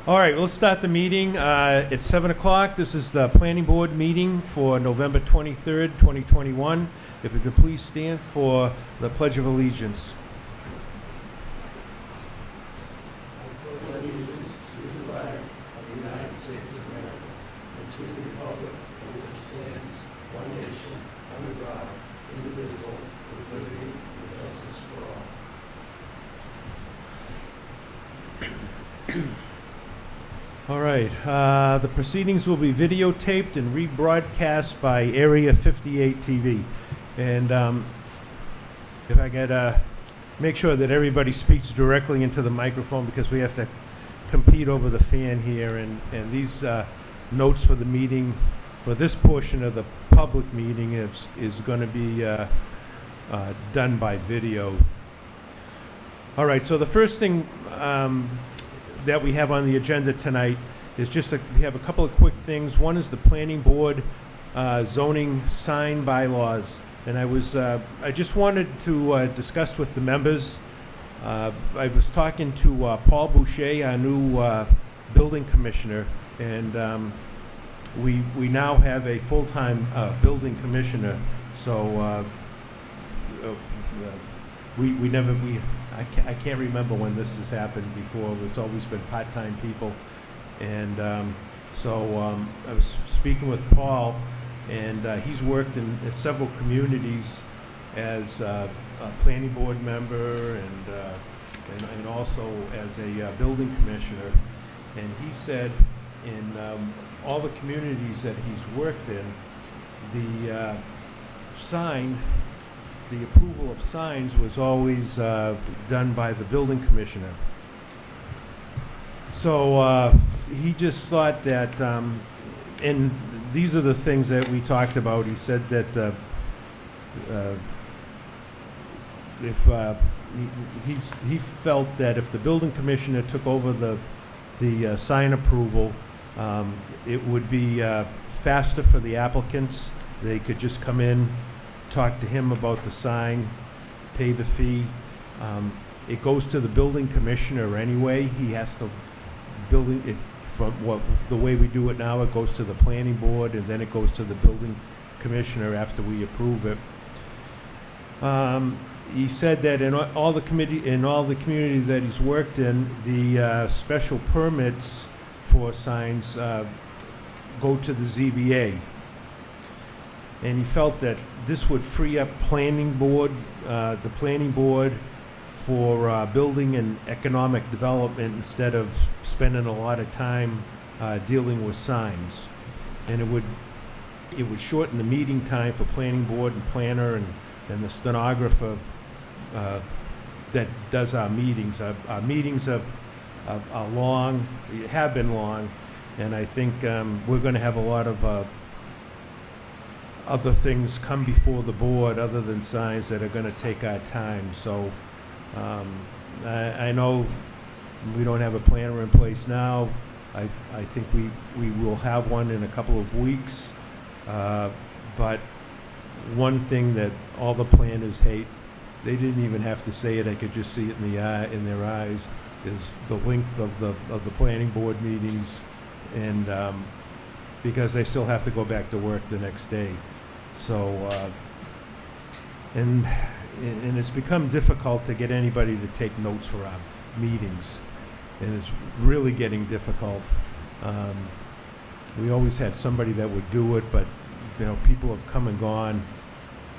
All right, let's start the meeting. It's 7 o'clock. This is the planning board meeting for November 23rd, 2021. If you could please stand for the Pledge of Allegiance. All right, the proceedings will be videotaped and rebroadcast by Area 58 TV. And if I could make sure that everybody speaks directly into the microphone, because we have to compete over the fan here. And these notes for the meeting, for this portion of the public meeting, is going to be done by video. All right, so the first thing that we have on the agenda tonight is we have a couple of quick things. One is the planning board zoning sign bylaws, and I just wanted to discuss with the members. I was talking to Paul Boucher, our new building commissioner, and we now have a full-time building commissioner. So I can't remember when this has happened before. It's always been part-time people. And so I was speaking with Paul, and he's worked in several communities as a planning board member and also as a building commissioner. And he said in all the communities that he's worked in, the approval of signs was always done by the building commissioner. So he just thought that, and these are the things that we talked about. He said that he felt that if the building commissioner took over the sign approval, it would be faster for the applicants. They could just come in, talk to him about the sign, pay the fee. It goes to the building commissioner anyway. He has to build it from the way we do it now. It goes to the planning board, and then it goes to the building commissioner after we approve it. He said that in all the communities that he's worked in, the special permits for signs go to the ZBA. And he felt that this would free up the planning board for building and economic development, instead of spending a lot of time dealing with signs. And it would shorten the meeting time for planning board and planner and the stenographer that does our meetings. Our meetings are long, have been long, and I think we're going to have a lot of other things come before the board other than signs that are going to take our time. So I know we don't have a planner in place now. I think we will have one in a couple of weeks. But one thing that all the planners hate, they didn't even have to say it, I could just see it in their eyes, is the length of the planning board meetings, and because they still have to go back to work the next day. So and it's become difficult to get anybody to take notes for our meetings, and it's really getting difficult. We always had somebody that would do it, but people have come and gone,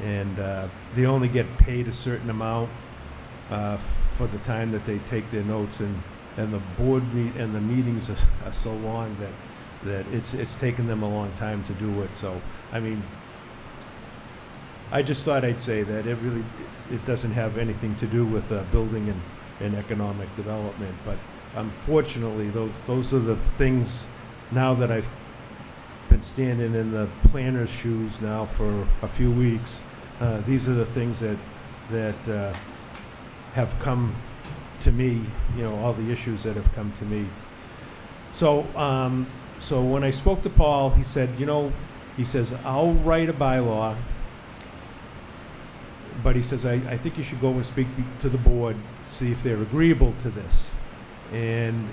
and they only get paid a certain amount for the time that they take their notes, and the board and the meetings are so long that it's taken them a long time to do it. So I mean, I just thought I'd say that it doesn't have anything to do with building and economic development, but unfortunately those are the things. Now that I've been standing in the planner's shoes now for a few weeks, these are the things that have come to me, all the issues that have come to me. So when I spoke to Paul, he said, he says, I'll write a bylaw, but he says, I think you should go and speak to the board, see if they're agreeable to this. And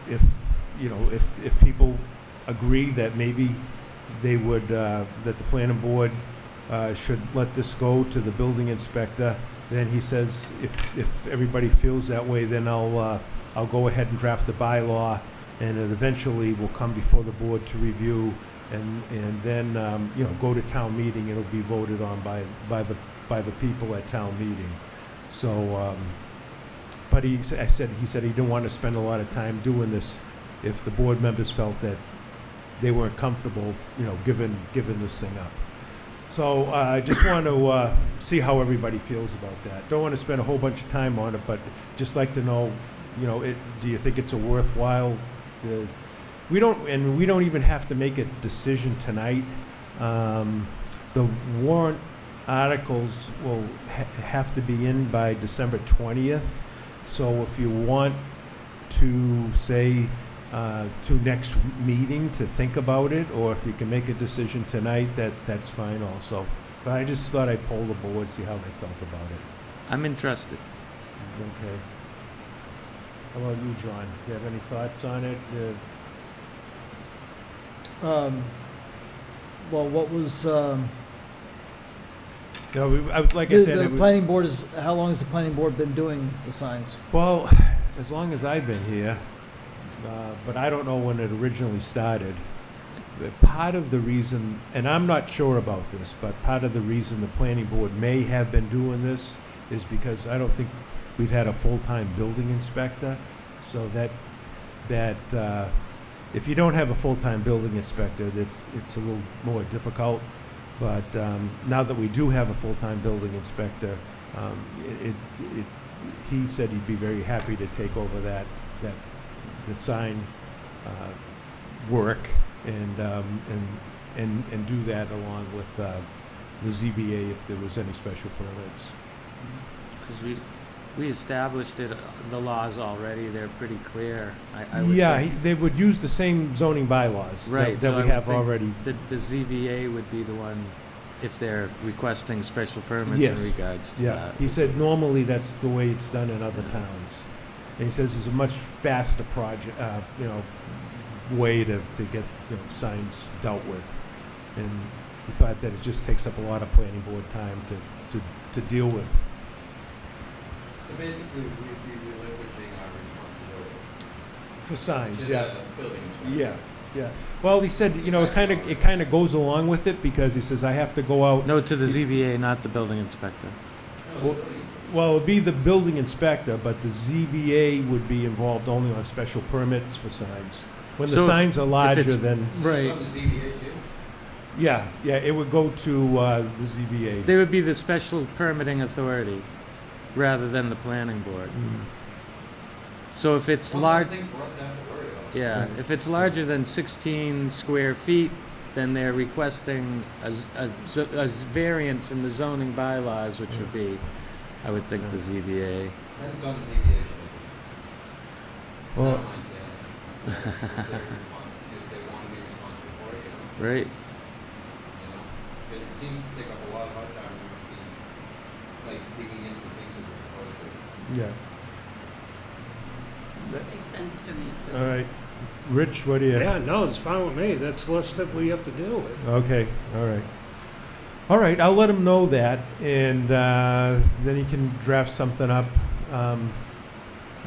if, you know, if people agree that maybe they would, that the planning board should let this go to the building inspector, then he says, if everybody feels that way, then I'll go ahead and draft the bylaw, and it eventually will come before the board to review, and then, you know, go to town meeting. It'll be voted on by the people at town meeting. So, but he said he didn't want to spend a lot of time doing this if the board members felt that they weren't comfortable, you know, giving this thing up. So I just want to see how everybody feels about that. Don't want to spend a whole bunch of time on it, but just like to know, you know, do you think it's a worthwhile? We don't even have to make a decision tonight. The warrant articles will have to be in by December 20th. So if you want to say to next meeting to think about it, or if you can make a decision tonight, that's fine also. But I just thought I'd poll the board, see how they felt about it. I'm interested. Okay. How about you, John? Do you have any thoughts on it? Well, what was, No, like I said, the planning board is, how long has the planning board been doing the signs? well, as long as I've been here, but I don't know when it originally started. Part of the reason, and I'm not sure about this, but part of the reason the planning board may have been doing this is because I don't think we've had a full-time building inspector, so that if you don't have a full-time building inspector, it's a little more difficult. But now that we do have a full-time building inspector, he said he'd be very happy to take over the sign work and do that along with the ZBA if there was any special permits. Because we established it, the laws already, they're pretty clear. I would Yeah, think. they would use the same zoning bylaws Right, that so I we would have think already. The ZBA would be the one, if they're requesting special permits Yes. in regards to Yeah, that. he said normally that's the way it's done in other towns. And he says it's a much faster project, way to get, signs dealt with. And he thought that it just takes up a lot of planning board time to deal with. So basically, we'd be relinquishing our responsibility. For signs, To yeah. the building inspector. Yeah. Well, he said, it kind of goes along with it because he says I have to go out. No, to the ZBA, not the building inspector. No, Well, Well, it'd be the building inspector, but the ZBA would be involved only on special permits for signs. When the So if- signs are if larger it's- than, Right. It's on the ZBA too. yeah, it would go to the ZBA. They would be the special permitting authority rather than the planning board. Mm. So if it's One large, less thing for us to have to worry about. yeah, Right. if it's larger than 16 square feet, then they're requesting a variance in the zoning bylaws, which would be, I would think, the ZBA. And it's on the ZBA. Well, Not my say. If they're responsible, if they want to be responsible for it, Right. It seems to take up a lot of our time to be, like, digging into things that we're supposed to. yeah, Makes sense to me, too. all right. Rich, what do you? Yeah, no, it's fine with me. That's less that we have to deal with. Okay, all right. All right, I'll let him know that, and then he can draft something up.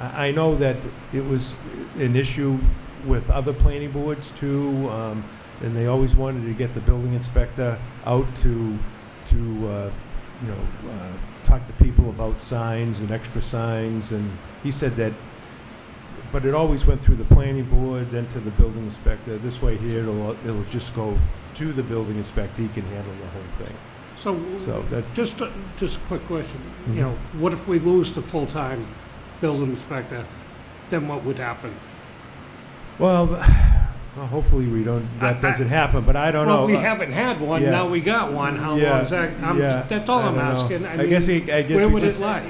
I know that it was an issue with other planning boards too, and they always wanted to get the building inspector out to talk to people about signs and extra signs, and he said that, but it always went through the planning board, then to the building inspector. This way here, it'll just go to the building inspector. He can handle the whole thing. So that's Just a quick question. Mhm. You know, what if we lose the full-time building inspector? Then what would happen? well, hopefully we don't. That doesn't happen. But I don't know. Well, we haven't had one. yeah. Now we got one. How Yeah, long is that? yeah, That's all I I'm don't know. asking. I guess where we would just it lie?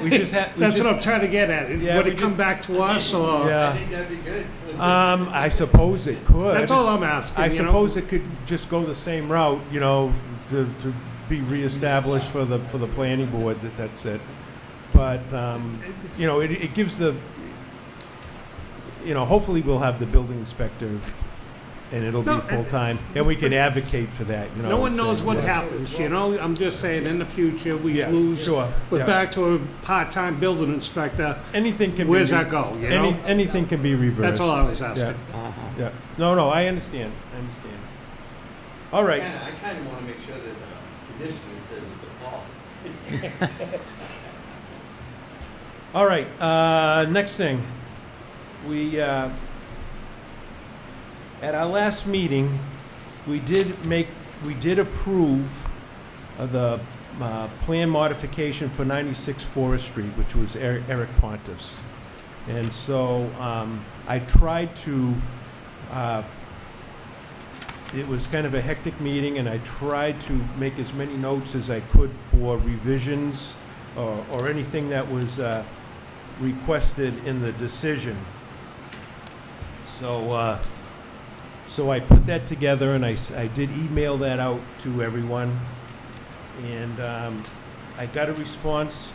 we just have. That's what I'm trying to get at. Yeah, Would we it come just- back to us, or? I Yeah. think that'd be good. I suppose it could. That's all I'm asking. I you know? suppose it could just go the same route, to be reestablished for the planning board. That's it. But it gives you know, hopefully we'll have the building inspector, and it'll be No, full-time, and we can advocate for that, you know. No one knows saying, what yeah. happens, you know? I'm just saying, in the future, we Yeah, lose, sure, we're yeah. back to a part-time building inspector. Anything can be. Where's that go, you know? Anything can be reversed. That's all I was Yeah, asking. yeah. No, I understand, All right, I kind of want to make sure there's a condition that says a default. all right, next thing. We, at our last meeting, we did approve the plan modification for 96 Forest Street, which was Eric Pontiff's. And so I tried to, it was kind of a hectic meeting, and I tried to make as many notes as I could for revisions or anything that was requested in the decision. So I put that together, and I did email that out to everyone. And I got a response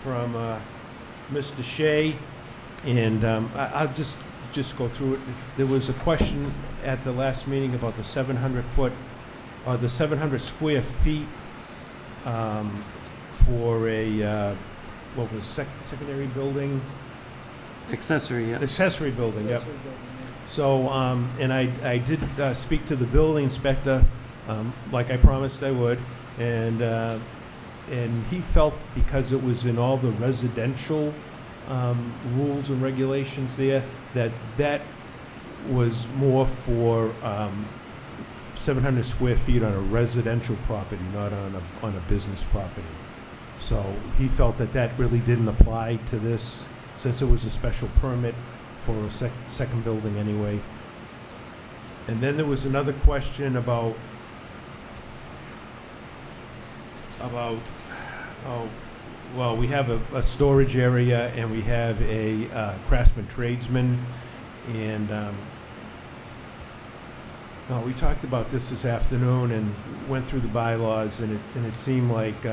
from Mr. Shea, and I'll just go through it. There was a question at the last meeting about the 700-foot, or the 700 square feet for a, what was secondary building? Accessory, yeah. Accessory building, yep. So, and I did speak to the building inspector, like I promised I would, and he felt because it was in all the residential rules and regulations there, that was more for 700 square feet on a residential property, not on a business property. So he felt that really didn't apply to this, since it was a special permit for a second building anyway. And then there was another question about, well, we have a storage area, and we have a craftsman tradesman, and no, we talked about this afternoon and went through the bylaws, and it seemed like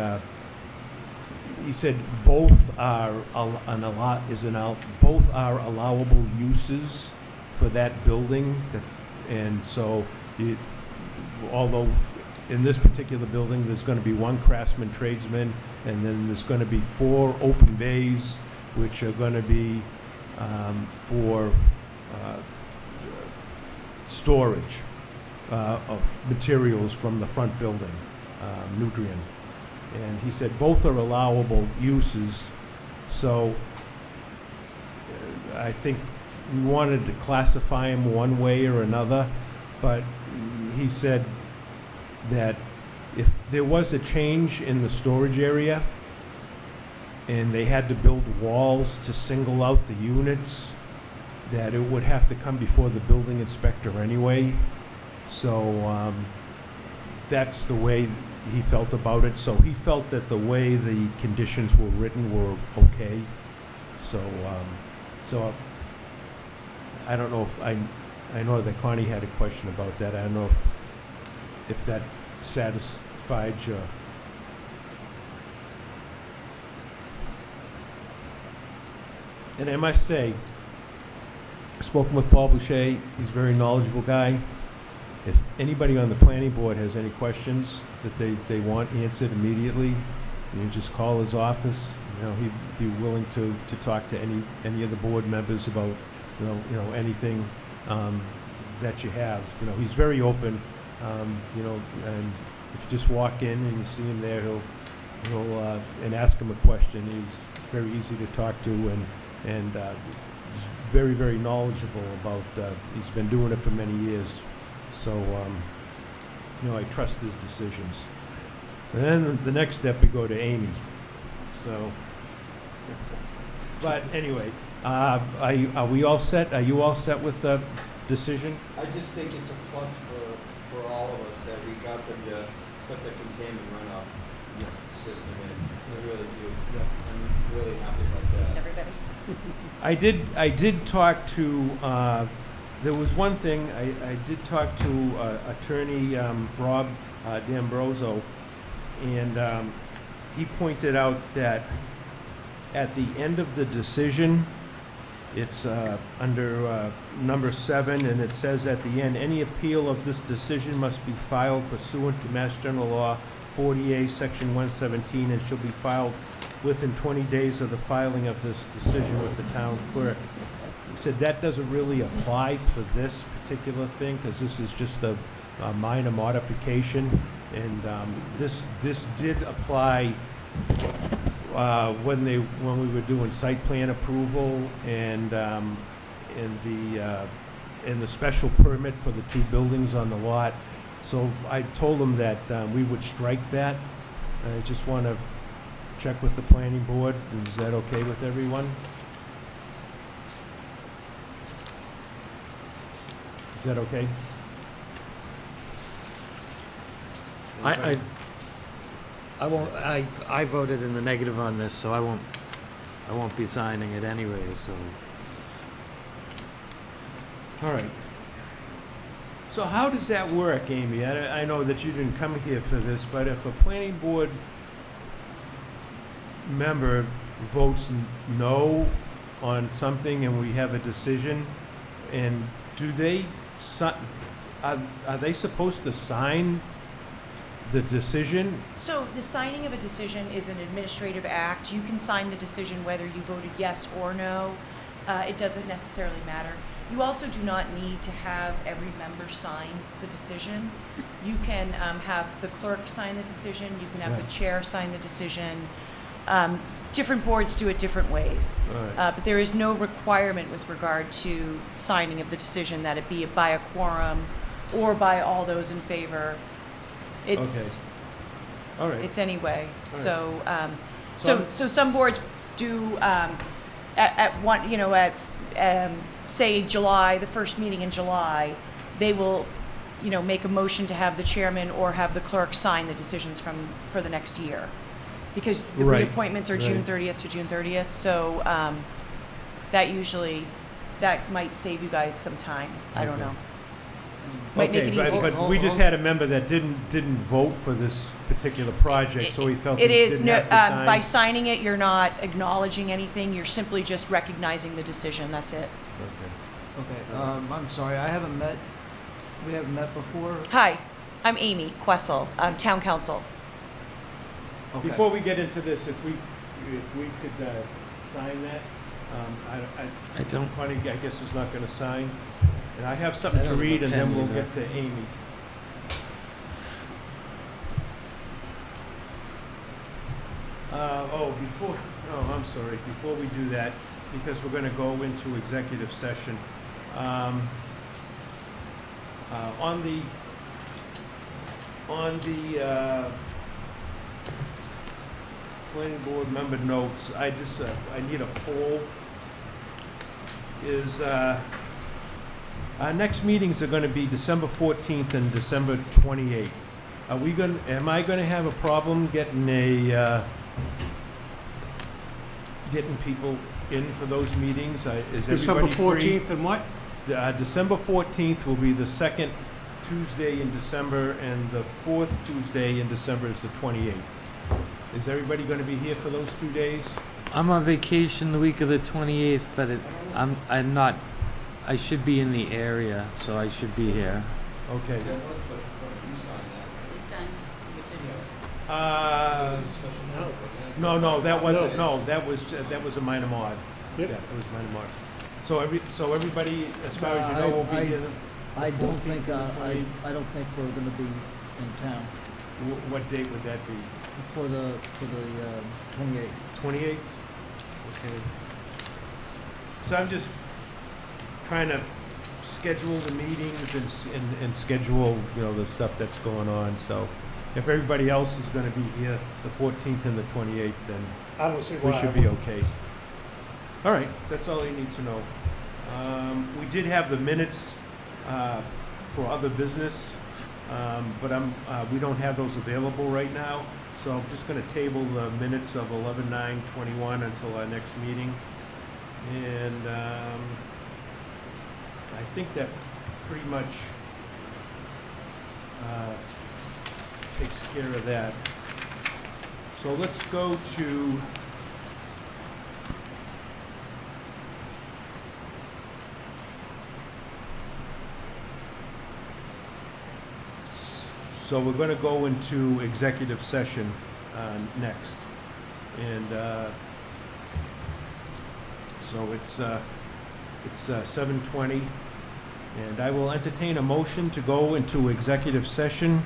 he said both are both are allowable uses for that building. And so, although in this particular building there's going to be one craftsman tradesman, and then there's going to be 4 open bays, which are going to be for storage of materials from the front building, nutrient. And he said both are allowable uses, so I think we wanted to classify them one way or another, but he said that if there was a change in the storage area and they had to build walls to single out the units, that it would have to come before the building inspector anyway. So that's the way he felt about it. So he felt that the way the conditions were written were okay. So I don't know if I know that Connie had a question about that. I don't know if that satisfied you. And I must say, I've spoken with Paul Boucher. He's a very knowledgeable guy. If anybody on the planning board has any questions that they want answered immediately, you can just call his office. You know, he'd be willing to talk to any of the board members about, you know anything that you have. You know, he's very open. You know, and if you just walk in and you see him there, he'll and ask him a question. He's very easy to talk to, and he's very, very knowledgeable about. He's been doing it for many years. So, you know, I trust his decisions. And then the next step, we go to Amy. So, but anyway, are we all set? Are you all set with the decision? I just think it's a plus for all of us that we got them to put the containment runoff system in. I really do. I'm really happy about that. Thanks, everybody. I did talk to, there was one thing, I did talk to attorney Rob D'Ambrosio, and he pointed out that at the end of the decision, It's under number 7, and it says at the end, any appeal of this decision must be filed pursuant to Mass General Law 40A, Section 117, and shall be filed within 20 days of the filing of this decision with the town clerk. He said that doesn't really apply for this particular thing, because this is just a minor modification, and this did apply when we were doing site plan approval and in the special permit for the 2 buildings on the lot. So I told them that we would strike that. I just want to check with the planning board. Is that okay with everyone? Is that okay? I won't, I voted in the negative on this, so I won't be signing it anyway, so. All right. So how does that work, Amy? I know that you didn't come here for this, but if a planning board member votes no on something and we have a decision, and do they, are they supposed to sign the decision? So the signing of a decision is an administrative act. You can sign the decision whether you voted yes or no. It doesn't necessarily matter. You also do not need to have every member sign the decision. You can have the clerk sign the decision. You can have Right. the chair sign the decision. Different boards do it different ways. All right. But there is no requirement with regard to signing of the decision that it be by a quorum or by all those in favor. It's Okay. All right. it's anyway. right. So So so some boards do at one, you know, at say July, the first meeting in July, they will, you know, make a motion to have the chairman or have the clerk sign the decisions for the next year, because the Right, reappointments are June right. 30th to June 30th. So that might save you guys some time. I don't Okay. know. Might make it Okay, easy. but we just had a member that didn't vote for this particular project, so he felt he It is, didn't no, have to sign. by signing it, you're not acknowledging anything, you're simply just recognizing the decision, that's it. Okay. Okay, I'm sorry, we haven't met before. Hi, I'm Amy Quessel, Town Council. Okay. Before we get into this, if we could sign that, I don't, Connie, I guess, is not gonna sign. And I have something I to don't read, and then we'll pretend get to Amy. I'm sorry, before we do that, because we're gonna go into executive session, on the planning board member notes, I need a poll. Our next meetings are gonna be December 14th and December 28th. Am I gonna have a problem getting getting people in for those meetings? Is December everybody free? 14th and what? December 14th will be the second Tuesday in December, and the fourth Tuesday in December is the 28th. Is everybody gonna be here for those 2 days? I'm on vacation the week of the 28th, but I'm not, I should be in the area, so I should be here. Okay. Yeah, you sign that. No, that wasn't, no, that was a minor mod. Yep. Yeah, it was a minor mod. So everybody, as far as you know, will be here. I don't think, 14th and I don't think we're gonna be in town What date would that be? for the 28th. 28th? Okay. So I'm just trying to schedule the meetings and schedule, the stuff that's going on. So if everybody else is gonna be here the 14th and the 28th, then I don't see we why. should be okay. All right, that's all you need to know. We did have the minutes for other business, but we don't have those available right now. So I'm just gonna table the minutes of 11/9/21 until our next meeting. And I think that pretty much takes care of that. So let's go to So we're going to go into executive session next. And so it's 7:20. And I will entertain a motion to go into executive session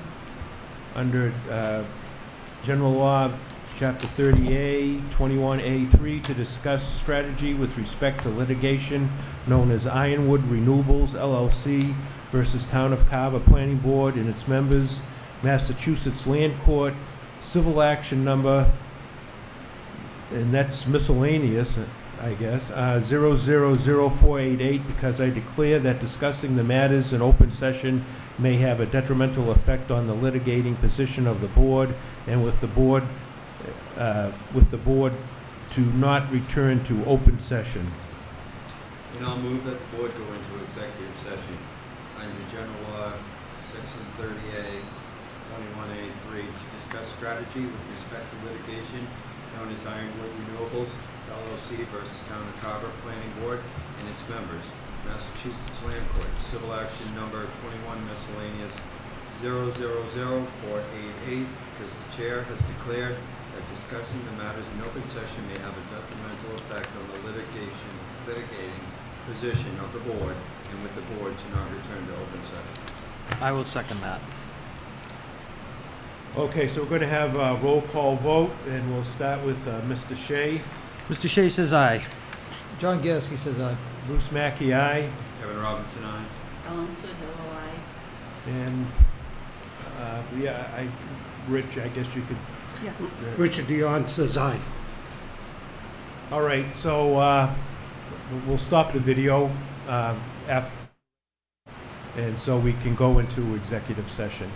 under General Law, Chapter 30A, 21A3, to discuss strategy with respect to litigation known as Ironwood Renewables LLC versus Town of Carver Planning Board and its members, Massachusetts Land Court, civil action number, and that's miscellaneous, I guess, 000488, because I declare that discussing the matters in open session may have a detrimental effect on the litigating position of the board, and with the board to not return to open session. And I'll move that the board go into executive session under General Law, Section 30A, 21A3, to discuss strategy with respect to litigation known as Ironwood Renewables LLC versus Town of Carver Planning Board and its members, Massachusetts Land Court, civil action number 21 miscellaneous 000488, because the chair has declared that discussing the matters in open session may have a detrimental effect on the litigating position of the board, and with the board to not return to open session. I will second that. Okay, so we're going to have a roll call vote, and we'll start with Mr. Shea. Mr. Shea says aye. John Gasky says aye. Bruce Mackey, aye. Kevin Robinson, aye. Ellen Sodillo, aye. And, Rich, I guess you could. Yeah. Richard Dion says aye. All right, so we'll stop the video after, and so we can go into executive session.